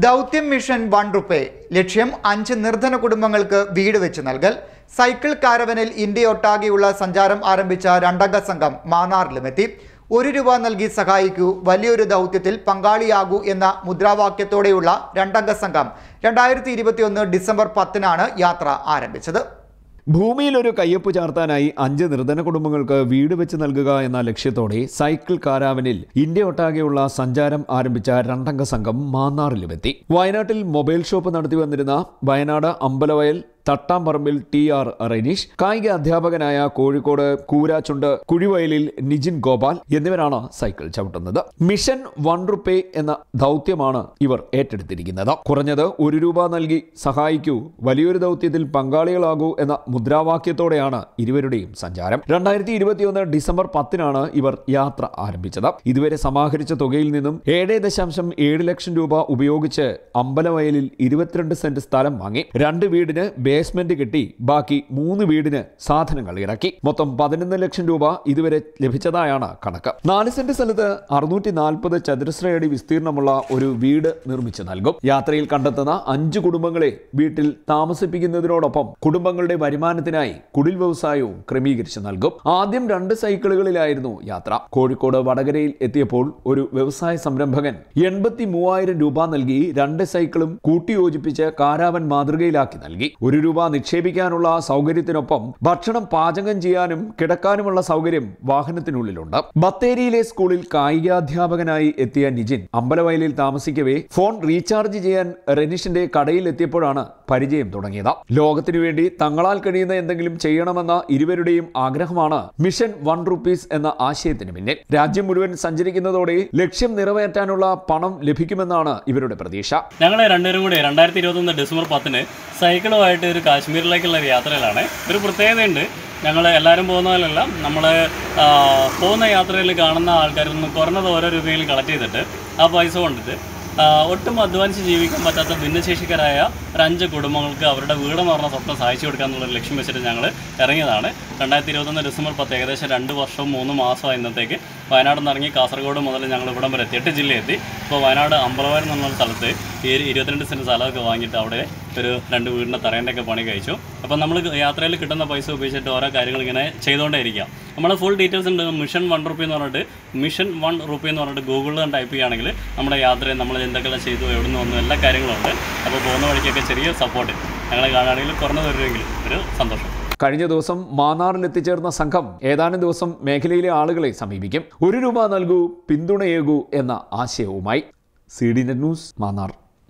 ദൗത്യം മിഷൻ 1 റുപ്പേ ലക്ഷ്യം 5 നിർധന കുടുംബങ്ങൾക്ക് വീട് വെച്ച് നൽകൽ. സൈക്കിൾ കാരവനിൽ ഇന്ത്യയൊട്ടാകെയുള്ള സഞ്ചാരം ആരംഭിച്ച രണ്ടംഗ സംഘം മാന്നാറിലുമെത്തി. ₹1 നൽകി സഹായിക്കൂ, വലിയൊരു ദൗത്യത്തിൽ പങ്കാളിയാകൂ എന്ന മുദ്രാവാക്യത്തോടെയുള്ള രണ്ടംഗ സംഘം 2021 ഡിസംബർ 10-നാണ് യാത്ര ആരംഭിച്ചത്. ഭൂമിയിൽ ഒരു കയ്യൊപ്പ് ചാർത്താനായി 5 നിർധന കുടുംബങ്ങൾക്ക് വീട് വെച്ച് നൽകുക എന്ന ലക്ഷ്യത്തോടെ സൈക്കിൾ കാരാവനിൽ ഇന്ത്യയൊട്ടാകെയുള്ള സഞ്ചാരം ആരംഭിച്ച രണ്ടംഗ സംഘം മാന്നാറിലുമെത്തി. വയനാട്ടിൽ മൊബൈൽ ഷോപ്പ് നടത്തി വന്നിരുന്ന വയനാട് അമ്പലവയൽ തട്ടാംപറമ്പിൽ TR റെനീഷ്, കായിക അധ്യാപകനായ കോഴിക്കോട് കൂരാച്ചുണ്ട് കുഴിവയലിൽ നിജിൻ ഗോപാൽ എന്നിവരാണ് സൈക്കിൾ ചവിട്ടുന്നത്. മിഷൻ 1 റുപ്പേ എന്ന ദൗത്യമാണ് ഇവർ ഏറ്റെടുത്തിരിക്കുന്നത്. കുറഞ്ഞത് ₹1 നൽകി സഹായിക്കൂ, വലിയൊരു ദൗത്യത്തിൽ പങ്കാളികളാകൂ എന്ന മുദ്രാവാക്യത്തോടെയാണ് ഇരുവരുടെയും സഞ്ചാരം. 2021 ഡിസംബർ 10-നാണ് ഇവർ യാത്ര ആരംഭിച്ചത്. ഇതുവരെ സമാഹരിച്ച തുകയിൽ നിന്നും ₹7.7 ലക്ഷം ഉപയോഗിച്ച് അമ്പലവയലിൽ 22 സെന്റ് സ്ഥലം വാങ്ങി 2 വീടിന് ബേസ്മെന്റ് കെട്ടി ബാക്കി 3 വീടിന് സാധനങ്ങൾ ഇറക്കി. മൊത്തം ₹11 ലക്ഷം ഇതുവരെ ലഭിച്ചതായാണ് കണക്ക്. 4 സെന്റ് സ്ഥലത്ത് 640 ചതുരശ്ര അടി വിസ്തീർണമുള്ള ഒരു വീട് നിർമ്മിച്ചു നൽകും. യാത്രയിൽ കണ്ടെത്തുന്ന 5 കുടുംബങ്ങളെ വീട്ടിൽ താമസിപ്പിക്കുന്നതിനോടൊപ്പം കുടുംബങ്ങളുടെ വരുമാനത്തിനായി കുടിൽ വ്യവസായവും ക്രമീകരിച്ചു നൽകും. ആദ്യം 2 സൈക്കിളുകളിലായിരുന്നു യാത്ര. കോഴിക്കോട് വടകരയിൽ എത്തിയപ്പോൾ ഒരു വ്യവസായ സംരംഭകൻ ₹83,000 നൽകി 2 സൈക്കിളും കൂട്ടിയോജിപ്പിച്ച് കാരാവൻ മാതൃകയിലാക്കി നൽകി. ₹1 നിക്ഷേപിക്കാനുള്ള സൗകര്യത്തിനൊപ്പം ഭക്ഷണം പാചകം ചെയ്യാനും കിടക്കാനുമുള്ള സൗകര്യം വാഹനത്തിനുള്ളിലുണ്ട്. ബത്തേരിയിലെ സ്കൂളിൽ കായികാധ്യാപകനായി എത്തിയ നിജിൻ അമ്പലവയലിൽ താമസിക്കവേ ഫോൺ റീചാർജ് ചെയ്യാൻ റെനീഷിന്റെ കടയിൽ എത്തിയപ്പോഴാണ് പരിചയം തുടങ്ങിയത്. ലോകത്തിനു വേണ്ടി തങ്ങളാൽ കഴിയുന്ന എന്തെങ്കിലും ചെയ്യണമെന്ന ഇരുവരുടെയും ആഗ്രഹമാണ് മിഷൻ 1 റുപ്പീസ് എന്ന ആശയത്തിന് പിന്നിൽ. രാജ്യം മുഴുവൻ സഞ്ചരിക്കുന്നതോടെ ലക്ഷ്യം നിറവേറ്റാനുള്ള പണം ലഭിക്കുമെന്നാണ് ഇവരുടെ പ്രതീക്ഷ. ഞങ്ങൾ രണ്ടുപേരും കൂടി 2021 ഡിസംബർ 10-ന് സൈക്കിളുമായിട്ട് ഒരു കാശ്മീരിലേക്കുള്ള ഒരു യാത്രയിലാണ്. ഒരു പ്രത്യേകതയുണ്ട്. ഞങ്ങൾ എല്ലാവരും പോകുന്ന പോലെയല്ല, നമ്മൾ പോകുന്ന യാത്രയിൽ കാണുന്ന ആൾക്കാരിൽ നിന്ന് കുറഞ്ഞത് ₹1 കളക്ട് ചെയ്തിട്ട് ആ പൈസ കൊണ്ടിട്ട് ഒട്ടും അധ്വാനിച്ച് ജീവിക്കാൻ പറ്റാത്ത ഭിന്നശേഷിക്കാരായ ഒരു 5 കുടുംബങ്ങൾക്ക് അവരുടെ വീടെന്ന് പറഞ്ഞ സ്വപ്നം സഹായിച്ചു കൊടുക്കുക എന്നുള്ളൊരു ലക്ഷ്യം വെച്ചിട്ട് ഞങ്ങൾ ഇറങ്ങിയതാണ്. 2021 ഡിസംബർ 10 ഏകദേശം 2 വർഷവും 3 മാസമായി ഇന്നത്തേക്ക്. വയനാട് നിന്ന് ഇറങ്ങി കാസർഗോഡ് മുതൽ ഞങ്ങൾ ഇവിടം വരെ 8 ജില്ലയെത്തി. ഇപ്പോൾ വയനാട് അമ്പലവയൽ എന്നുള്ള സ്ഥലത്ത് 22 സെന്റ് സ്ഥലമൊക്കെ വാങ്ങിയിട്ട് അവിടെ ഒരു 2 വീടിൻ്റെ തറേൻ്റെയൊക്കെ പണി കഴിച്ചു. അപ്പോൾ നമ്മൾ യാത്രയിൽ കിട്ടുന്ന പൈസ ഉപയോഗിച്ചിട്ട് ഓരോ കാര്യങ്ങൾ ഇങ്ങനെ ചെയ്തുകൊണ്ടേ ഇരിക്കാം. നമ്മുടെ ഫുൾ ഡീറ്റെയിൽസ് ഉണ്ട്. മിഷൻ 1 റുപ്പി എന്ന് പറഞ്ഞിട്ട് ഗൂഗിളിൽ ടൈപ്പ് ചെയ്യുകയാണെങ്കിൽ നമ്മുടെ യാത്രയിൽ നമ്മൾ എന്തൊക്കെ ചെയ്തു, എവിടെ നിന്ന് വന്നു, എല്ലാ കാര്യങ്ങളും ഉണ്ട്. അപ്പോൾ പോകുന്ന വഴിക്കൊക്കെ ചെറിയ സപ്പോർട്ട് ഞങ്ങളെ കാണുകയാണെങ്കിൽ കുറഞ്ഞ തരുമെങ്കിലും ഒരു സന്തോഷം. കഴിഞ്ഞ ദിവസം മാന്നാറിൽ എത്തിച്ചേർന്ന സംഘം ഏതാനും ദിവസം മേഖലയിലെ ആളുകളെ സമീപിക്കും. ₹1 നൽകൂ, പിന്തുണയേകൂ എന്ന ആശയവുമായി. CDNet news, Mannar.